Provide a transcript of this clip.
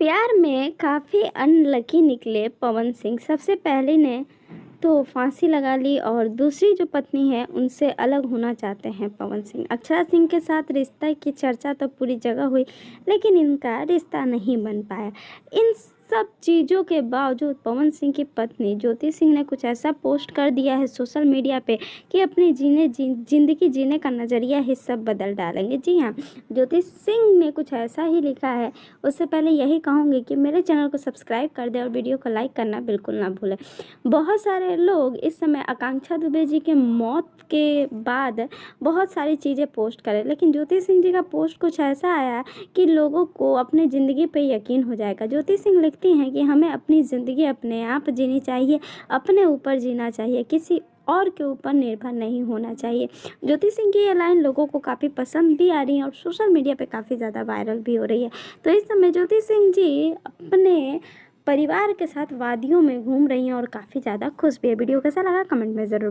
प्यार में काफ़ी अनलकी निकले पवन सिंह। सबसे पहले ने तो फांसी लगा ली और दूसरी जो पत्नी है उनसे अलग होना चाहते हैं पवन सिंह। अक्षरा सिंह के साथ रिश्ता की चर्चा तो पूरी जगह हुई, लेकिन इनका रिश्ता नहीं बन पाया। इन सब चीज़ों के बावजूद पवन सिंह की पत्नी ज्योति सिंह ने कुछ ऐसा पोस्ट कर दिया है सोशल मीडिया पे कि अपनी ज़िंदगी जीने का नज़रिया ही सब बदल डालेंगे। जी हाँ, ज्योति सिंह ने कुछ ऐसा ही लिखा है। उससे पहले यही कहूँगी कि मेरे चैनल को सब्सक्राइब कर दें और वीडियो को लाइक करना बिल्कुल ना भूलें। बहुत सारे लोग इस समय आकांक्षा दुबे जी के मौत के बाद बहुत सारी चीज़ें पोस्ट करें, लेकिन ज्योति सिंह जी का पोस्ट कुछ ऐसा आया कि लोगों को अपनी ज़िंदगी पे यकीन हो जाएगा। ज्योति सिंह लिखती हैं कि हमें अपनी ज़िंदगी अपने आप जीनी चाहिए, अपने ऊपर जीना चाहिए, किसी और के ऊपर निर्भर नहीं होना चाहिए। ज्योति सिंह की ये लाइन लोगों को काफ़ी पसंद भी आ रही है और सोशल मीडिया पे काफ़ी ज़्यादा वायरल भी हो रही है। तो इस समय ज्योति सिंह जी अपने परिवार के साथ वादियों में घूम रही हैं और काफ़ी ज़्यादा खुश भी है। वीडियो कैसा लगा कमेंट में ज़रूर बताएं।